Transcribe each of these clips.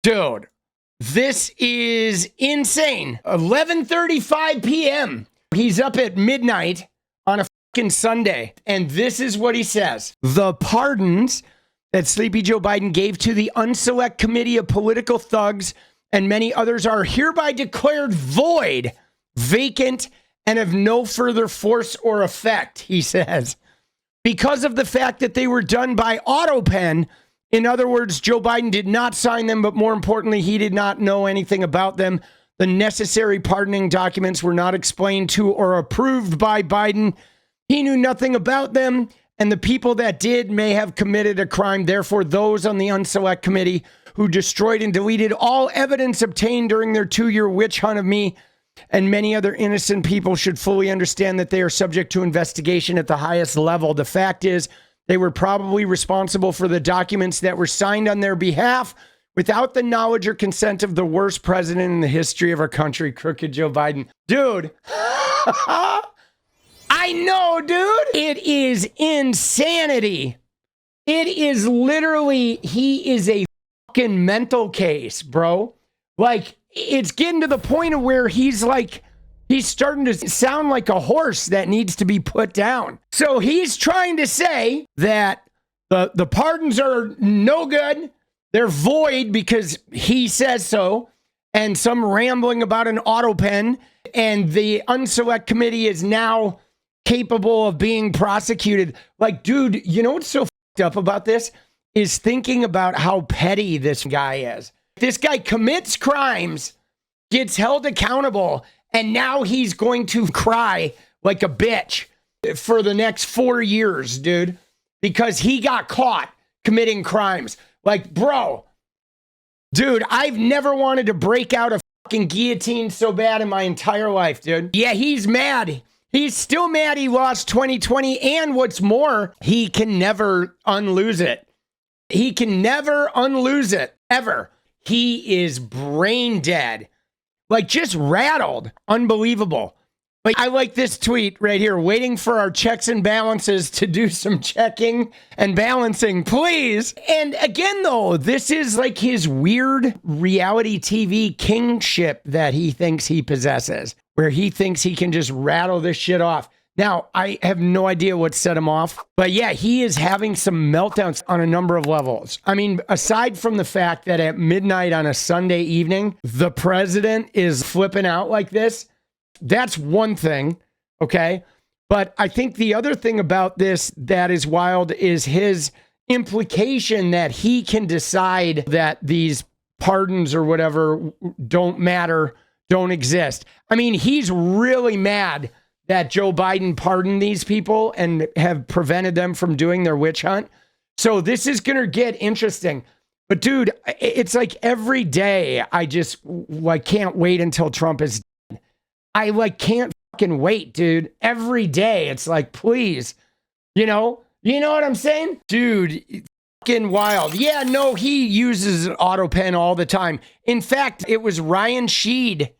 Dude, this is insane. 11:35 p.m. He's up at midnight on a fucking Sunday. And this is what he says. The pardons that Sleepy Joe Biden gave to the unselect committee of political thugs and many others are hereby declared void, vacant, and of no further force or effect, he says, because of the fact that they were done by Autopen. In other words, Joe Biden did not sign them, but more importantly, he did not know anything about them. The necessary pardoning documents were not explained to or approved by Biden. He knew nothing about them, and the people that did may have committed a crime. Therefore, those on the Unselect Committee who destroyed and deleted all evidence obtained during their 2-year witch hunt of me and many other innocent people should fully understand that they are subject to investigation at the highest level. The fact is, they were probably responsible for the documents that were signed on their behalf without the knowledge or consent of the worst president in the history of our country, crooked Joe Biden. Dude, I know, dude. It is insanity. It is literally, he is a fucking mental case, bro. Like, it's getting to the point of where he's like, he's starting to sound like a horse that needs to be put down. So he's trying to say that the pardons are no good. They're void because he says so. And some rambling about an Autopen. And the Unselect Committee is now capable of being prosecuted. Like, dude, you know what's so fucked up about this? Is thinking about how petty this guy is. This guy commits crimes, gets held accountable, and now he's going to cry like a bitch for the next 4 years, dude, because he got caught committing crimes. Like, bro, dude, I've never wanted to break out a fucking guillotine so bad in my entire life, dude. Yeah, he's mad. He's still mad he lost 2020. And what's more, he can never unlose it. He can never unlose it, ever. He is brain dead. Like, just rattled. Unbelievable. But I like this tweet right here. Waiting for our checks and balances to do some checking and balancing, please. And again, though, this is like his weird reality TV kingship that he thinks he possesses, where he thinks he can just rattle this shit off. Now, I have no idea what set him off, but yeah, he is having some meltdowns on a number of levels. I mean, aside from the fact that at midnight on a Sunday evening, the president is flipping out like this, that's one thing, okay? But I think the other thing about this that is wild is his implication that he can decide that these pardons or whatever don't matter, don't exist. I mean, he's really mad that Joe Biden pardoned these people and have prevented them from doing their witch hunt. So this is going to get interesting. But dude, it's like every day I just like can't wait until Trump is dead. I like can't fucking wait, dude. Every day it's like, please, you know what I'm saying? Dude, fucking wild. Yeah, no, he uses an Autopen all the time. In fact, it was Ryan Sheed.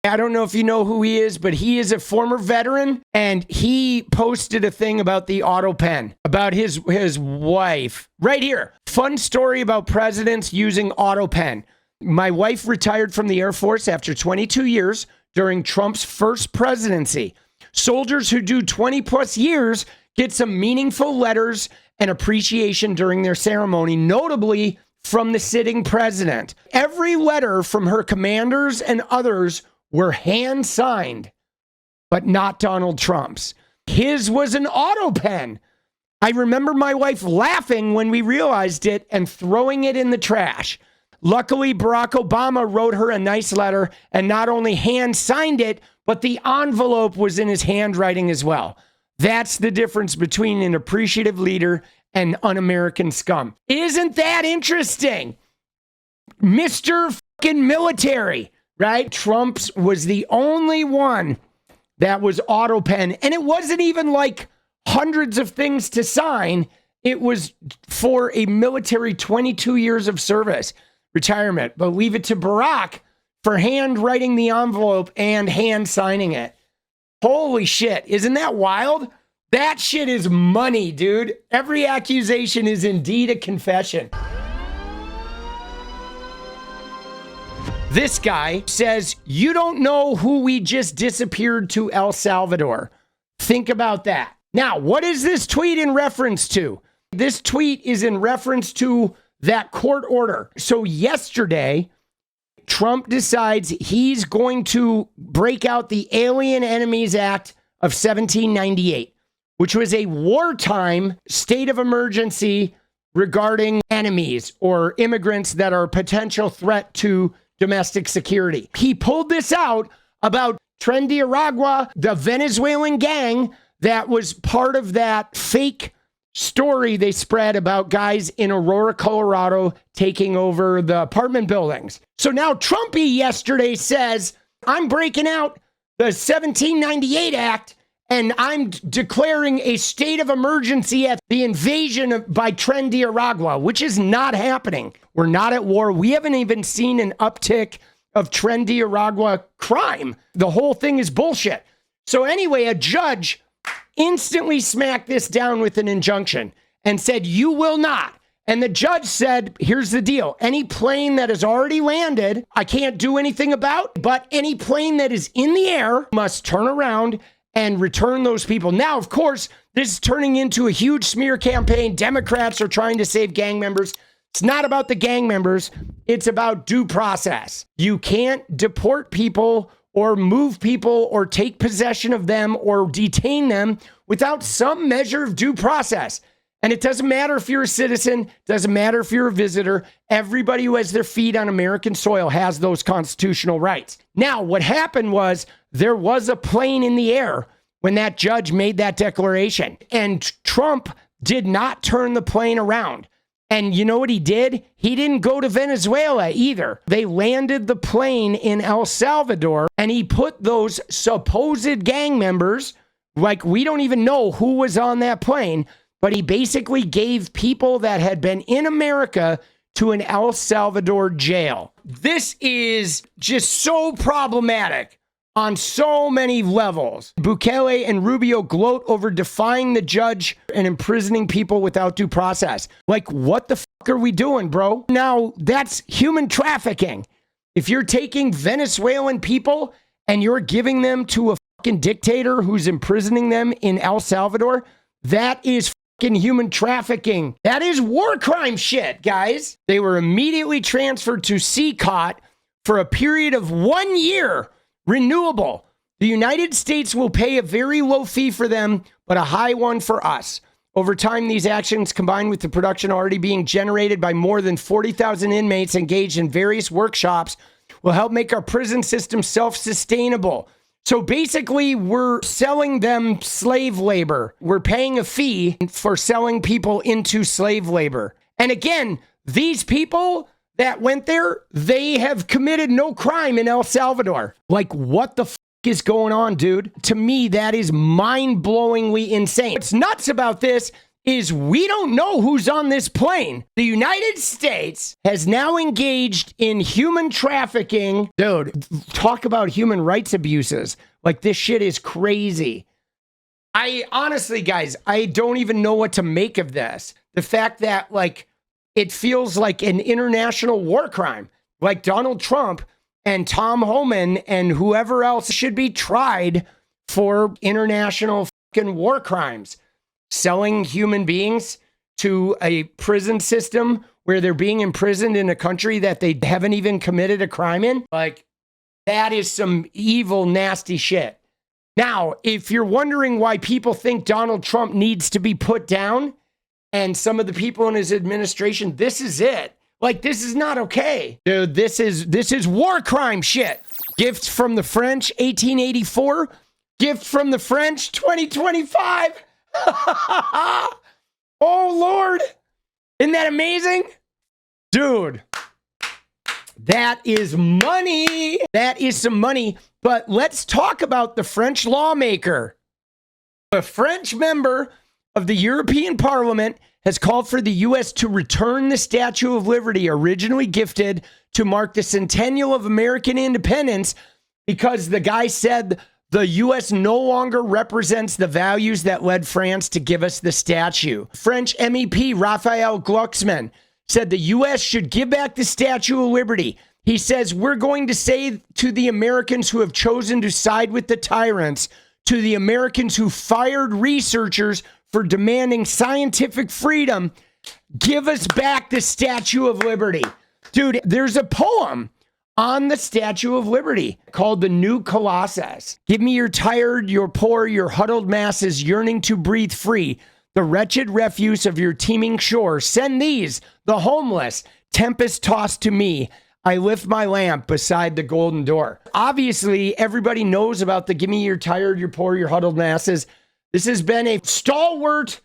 I don't know if you know who he is, but he is a former veteran, and he posted a thing about the Autopen, about his wife. Right here. Fun story about presidents using Autopen. My wife retired from the Air Force after 22 years during Trump's first presidency. Soldiers who do 20 plus years get some meaningful letters and appreciation during their ceremony, notably from the sitting president. Every letter from her commanders and others were hand signed, but not Donald Trump's. His was an Autopen. I remember my wife laughing when we realized it and throwing it in the trash. Luckily, Barack Obama wrote her a nice letter and not only hand signed it, but the envelope was in his handwriting as well. That's the difference between an appreciative leader and un-American scum. Isn't that interesting? Mr. fucking military. Right? Trump's was the only one that was Autopen. And it wasn't even like hundreds of things to sign. It was for a military 22 years of service retirement. But leave it to Barack for hand writing the envelope and hand signing it. Holy shit. Isn't that wild? That shit is money, dude. Every accusation is indeed a confession. This guy says, you don't know who we just disappeared to El Salvador. Think about that. Now, what is this tweet in reference to? This tweet is in reference to that court order. So yesterday, Trump decides he's going to break out the Alien Enemies Act of 1798, which was a wartime state of emergency regarding enemies or immigrants that are a potential threat to domestic security. He pulled this out about 𝗙𝗪𝗏𝗪, the Venezuelan gang that was part of that fake story they spread about guys in Aurora, Colorado taking over the apartment buildings. So now Trumpy yesterday says, I'm breaking out the 1798 Act and I'm declaring a state of emergency at the invasion by 𝗙𝗪𝗏𝗪, which is not happening. We're not at war. We haven't even seen an uptick of 𝗙𝗪𝗏𝗪 crime. The whole thing is bullshit. So anyway, a judge instantly smacked this down with an injunction and said, you will not. And the judge said, here's the deal. Any plane that has already landed, I can't do anything about, but any plane that is in the air must turn around and return those people. Now, of course, this is turning into a huge smear campaign. Democrats are trying to save gang members. It's not about the gang members. It's about due process. You can't deport people or move people or take possession of them or detain them without some measure of due process. And it doesn't matter if you're a citizen, doesn't matter if you're a visitor. Everybody who has their feet on American soil has those constitutional rights. Now, what happened was there was a plane in the air when that judge made that declaration, and Trump did not turn the plane around. And you know what he did? He didn't go to Venezuela either. They landed the plane in El Salvador, and he put those supposed gang members, like we don't even know who was on that plane, but he basically gave people that had been in America to an El Salvador jail. This is just so problematic on so many levels. Bukele and Rubio gloat over defying the judge and imprisoning people without due process. Like, what the fuck are we doing, bro? Now, that's human trafficking. If you're taking Venezuelan people and you're giving them to a fucking dictator who's imprisoning them in El Salvador, that is fucking human trafficking. That is war crime shit, guys. They were immediately transferred to 𝗙COT for a period of 1 year. Renewable. The United States will pay a very low fee for them, but a high one for us. Over time, these actions, combined with the production already being generated by more than 40,000 inmates engaged in various workshops, will help make our prison system self-sustainable. So basically, we're selling them slave labor. We're paying a fee for selling people into slave labor. And again, these people that went there, they have committed no crime in El Salvador. Like, what the f is going on, dude? To me, that is mind-blowingly insane. What's nuts about this is we don't know who's on this plane. The United States has now engaged in human trafficking. Dude, talk about human rights abuses. Like, this shit is crazy. I honestly, guys, I don't even know what to make of this. The fact that, like, it feels like an international war crime. Like Donald Trump and Tom Homan and whoever else should be tried for international fucking war crimes. Selling human beings to a prison system where they're being imprisoned in a country that they haven't even committed a crime in. Like, that is some evil, nasty shit. Now, if you're wondering why people think Donald Trump needs to be put down, and some of the people in his administration, this is it. Like, this is not okay. Dude, this is war crime shit. Gift from the French, 1884. Gift from the French, 2025. Oh, Lord. Isn't that amazing? Dude, that is money. That is some money. But let's talk about the French lawmaker. A French member of the European Parliament has called for the U.S. to return the Statue of Liberty originally gifted to mark the centennial of American independence because the guy said the U.S. no longer represents the values that led France to give us the statue. French MEP Raphael Glucksmann said the U.S. should give back the Statue of Liberty. He says, we're going to say to the Americans who have chosen to side with the tyrants, to the Americans who fired researchers for demanding scientific freedom, give us back the Statue of Liberty. Dude, there's a poem on the Statue of Liberty called The New Colossus. Give me your tired, your poor, your huddled masses yearning to breathe free, the wretched refuse of your teeming shore. Send these, the homeless, tempest tossed to me. I lift my lamp beside the golden door. Obviously, everybody knows about the give me your tired, your poor, your huddled masses. This has been a stalwart,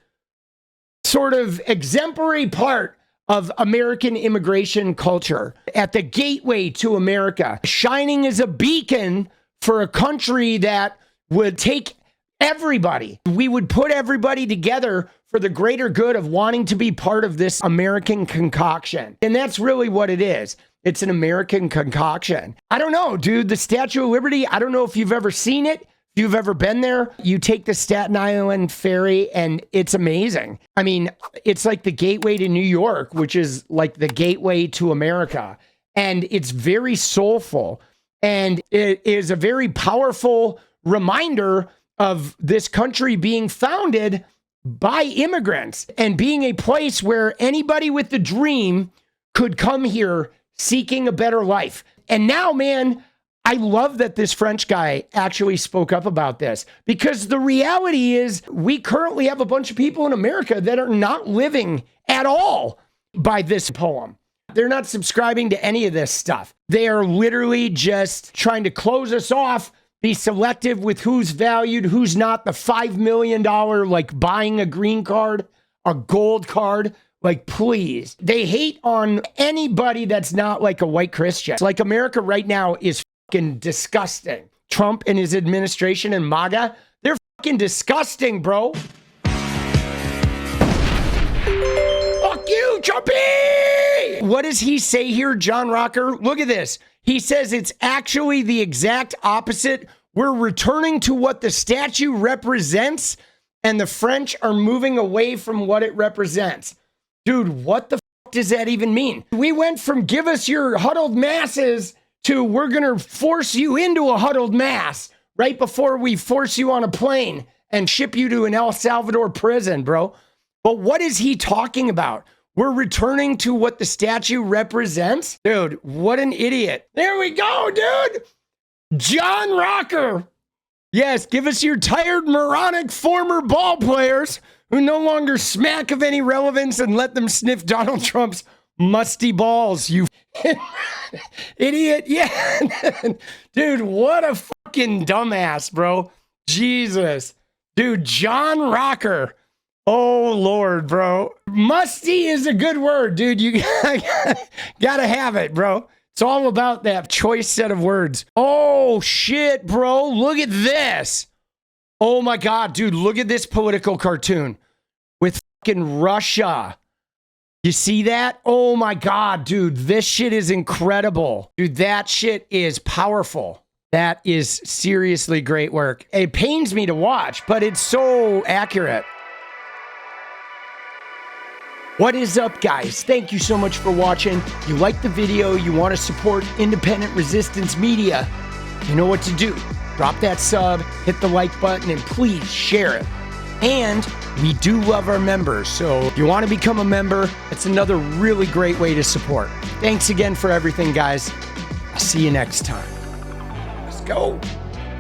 sort of exemplary part of American immigration culture. At the gateway to America, shining as a beacon for a country that would take everybody. We would put everybody together for the greater good of wanting to be part of this American concoction. And that's really what it is. It's an American concoction. I don't know, dude. The Statue of Liberty, I don't know if you've ever seen it. If you've ever been there, you take the Staten Island ferry and it's amazing. I mean, it's like the gateway to New York, which is like the gateway to America. And it's very soulful. And it is a very powerful reminder of this country being founded by immigrants and being a place where anybody with the dream could come here seeking a better life. And now, man, I love that this French guy actually spoke up about this, because the reality is we currently have a bunch of people in America that are not living at all by this poem. They're not subscribing to any of this stuff. They are literally just trying to close us off, be selective with who's valued, who's not. The $5 million, like buying a green card, a gold card. Like, please. They hate on anybody that's not like a white Christian. Like, America right now is fucking disgusting. Trump and his administration and Maga, they're fucking disgusting, bro. Fuck you, Trumpy! What does he say here, John Rocker? Look at this. He says it's actually the exact opposite. We're returning to what the statue represents, and the French are moving away from what it represents. Dude, what the fuck does that even mean? We went from give us your huddled masses to we're going to force you into a huddled mass right before we force you on a plane and ship you to an El Salvador prison, bro. But what is he talking about? We're returning to what the statue represents? Dude, what an idiot. There we go, dude. John Rocker. Yes, give us your tired, moronic former ball players who no longer smack of any relevance, and let them sniff Donald Trump's musty balls, you idiot. Yeah. Dude, what a fucking dumbass, bro. Jesus. Dude, John Rocker. Oh, Lord, bro. Musty is a good word, dude. You gotta have it, bro. It's all about that choice set of words. Oh, shit, bro. Look at this. Oh, my God, dude. Look at this political cartoon with fucking Russia. You see that? Oh, my God, dude. This shit is incredible. Dude, that shit is powerful. That is seriously great work. It pains me to watch, but it's so accurate. What is up, guys? Thank you so much for watching. You like the video, you want to support independent resistance media, you know what to do. Drop that sub, hit the like button, and please share it. And we do love our members, so if you want to become a member, it's another really great way to support. Thanks again for everything, guys. I'll see you next time. Let's go.